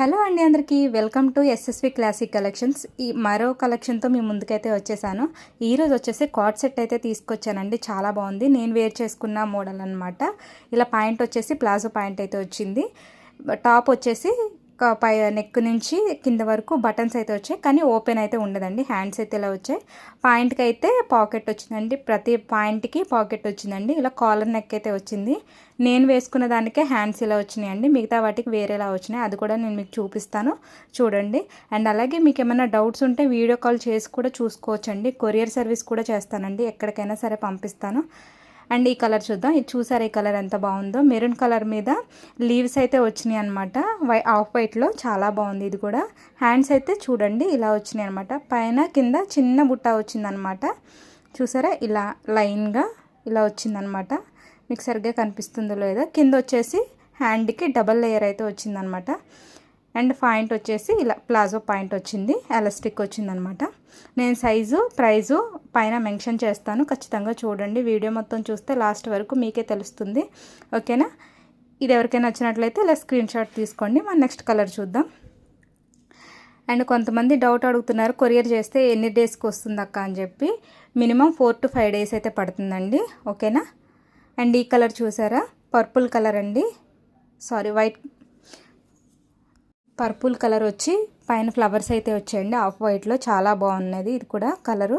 Hello అండి అందరికీ welcome to SSV classic collections. ఈ మరో కలెక్షన్తో మీ ముందుకైతే వచ్చేసాను. ఈరోజు వచ్చేసి కార్డ్ సెట్ అయితే తీసుకొచ్చానండి. చాలా బాగుంది. నేను వేర్ చేసుకున్న మోడల్ అనమాట. ఇలా పాయింట్ వచ్చేసి ప్లాజో పాయింట్ అయితే వచ్చింది. టాప్ వచ్చేసి పై నెక్ నుంచి కింద వరకు బటన్స్ అయితే వచ్చాయి, కానీ ఓపెన్ అయితే ఉండదండి. హ్యాండ్స్ అయితే ఇలా వచ్చాయి. పాయింట్కి అయితే పాకెట్ వచ్చిందండి. ప్రతి పాయింట్కి పాకెట్ వచ్చిందండి. ఇలా కాలర్ నెక్ అయితే వచ్చింది. నేను వేసుకున్న దానికే హ్యాండ్స్ ఇలా వచ్చినాయండి. మిగతా వాటికి వేరేలా వచ్చినాయి. అది కూడా నేను మీకు చూపిస్తాను, చూడండి. అండ్ అలాగే మీకు ఏమైనా డౌట్స్ ఉంటే వీడియో కాల్ చేసి కూడా చూసుకోవచ్చండి. కొరియర్ సర్వీస్ కూడా చేస్తానండి. ఎక్కడికైనా సరే పంపిస్తాను. అండ్ ఈ కలర్ చూద్దాం. ఇది చూసారా ఈ కలర్ ఎంత బాగుందో. మెరూన్ కలర్ మీద లీవ్స్ అయితే వచ్చినాయి అనమాట. ఆఫ్ వైట్లో చాలా బాగుంది. ఇది కూడా హ్యాండ్స్ అయితే చూడండి ఇలా వచ్చినాయి అనమాట. పైన కింద చిన్న బుట్ట వచ్చిందనమాట. చూసారా ఇలా లైన్గా ఇలా వచ్చిందనమాట. మీకు సరిగ్గా కనిపిస్తుందో లేదో. కింద వచ్చేసి హ్యాండ్కి డబల్ లేయర్ అయితే వచ్చిందనమాట. అండ్ పాయింట్ వచ్చేసి ఇలా ప్లాజో పాయింట్ వచ్చింది, ఎలాస్టిక్ వచ్చిందనమాట. నేను సైజు ప్రైజు పైన మెన్షన్ చేస్తాను, ఖచ్చితంగా చూడండి. వీడియో మొత్తం చూస్తే లాస్ట్ వరకు మీకే తెలుస్తుంది, ఓకేనా. ఇది ఎవరికైనా నచ్చినట్లయితే ఇలా స్క్రీన్ షాట్ తీసుకోండి. మన నెక్స్ట్ కలర్ చూద్దాం. అండ్ కొంతమంది డౌట్ అడుగుతున్నారు, కొరియర్ చేస్తే ఎన్ని డేస్కి వస్తుంది అక్క అని చెప్పి. మినిమం 4 to 5 days అయితే పడుతుందండి, ఓకేనా. అండ్ ఈ కలర్ చూసారా, పర్పుల్ కలర్ అండి, సారీ పర్పుల్ కలర్ వచ్చి పైన ఫ్లవర్స్ అయితే వచ్చాయండి ఆఫ్ వైట్లో. చాలా బాగున్నది ఇది కూడా కలరు.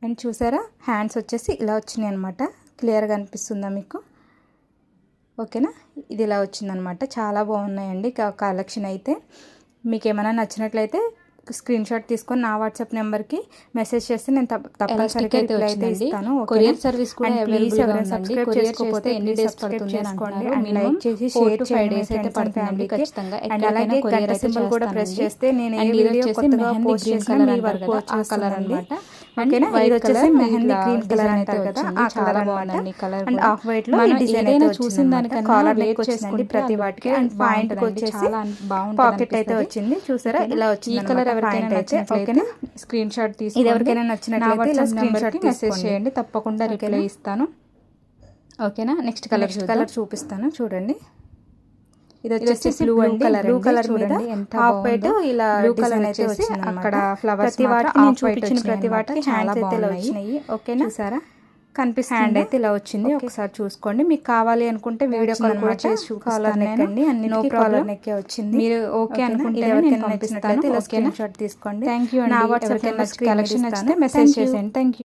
అండ్ చూసారా హ్యాండ్స్ వచ్చేసి ఇలా వచ్చినాయి అనమాట. క్లియర్గా అనిపిస్తుందా మీకు, ఓకేనా. ఇది ఇలా వచ్చిందనమాట. చాలా బాగున్నాయండి కలెక్షన్ అయితే. మీకు ఏమైనా నచ్చినట్లయితే స్క్రీన్ షాట్ తీసుకొని నా వాట్సాప్ నెంబర్కి మెసేజ్ చేస్తే నేను తప్పనిసరిగా రిప్లై అయితే ఇస్తాను. కొరియర్ సర్వీస్ కూడా ప్లీజ్ ఎవరైనా సబ్స్క్రైబ్ చేసుకోకపోతే ఎన్ని డేస్ పడుతుంది చేసుకోండి. అండ్ లైక్ చేసి షేర్ చేయండి అయితే పడుతుంది ఖచ్చితంగా. అండ్ అలాగే గంట సింబల్ కూడా ప్రెస్ చేస్తే నేను ఏ వీడియో కొత్తగా పోస్ట్ చేసినా మీ వరకు ఆ కలర్ అన్నమాట, ఓకేనా. ఇది వచ్చేసి మెహందీ గ్రీన్ కలర్ అంటారు కదా, ఆ కలర్ అన్నమాట. అండ్ ఆఫ్ వైట్ లో ఈ డిజైన్ అయితే చూసిన దానికన్నా కాలర్ నెక్ వచ్చేసింది ప్రతి వాటికి. అండ్ పాయింట్ వచ్చేసి పాకెట్ అయితే వచ్చింది. చూసారా ఇలా వచ్చింది. ఈ కలర్ ఎవరికైనా నచ్చినట్లయితే స్క్రీన్ షాట్ తీసి ఇది ఎవరికైనా నచ్చినట్లయితే ఇలా స్క్రీన్ షాట్ మెసేజ్ చేయండి, తప్పకుండా రిప్లై ఇస్తాను, ఓకేనా. నెక్స్ట్ కలర్ చూపిస్తాను చూడండి. ఇది వచ్చేసి బ్లూ కలర్. బ్లూ కలర్ మీద హాఫ్ వైట్ ఇలా బ్లూ కలర్ అయితే వచ్చింది. అక్కడ ఫ్లవర్స్ ప్రతి వాటికి నేను చూపించిన ప్రతి వాటికి హ్యాండ్స్ అయితే ఇలా వచ్చినాయి, ఓకేనా. చూసారా కనిపిస్తుంది, హ్యాండ్ అయితే ఇలా వచ్చింది. ఒకసారి చూసుకోండి. మీకు కావాలి అనుకుంటే వీడియో కాల్ కూడా చేసి చూపిస్తానండి. అన్ని నో ప్రాబ్లం నెక్కే వచ్చింది. మీరు ఓకే అనుకుంటే ఎవరికైనా నచ్చినట్లయితే ఇలా స్క్రీన్ షాట్ తీసుకోండి. Thank you. నా వాట్సాప్ కలెక్షన్ నచ్చితే మెసేజ్ చేసేయండి. Thank you.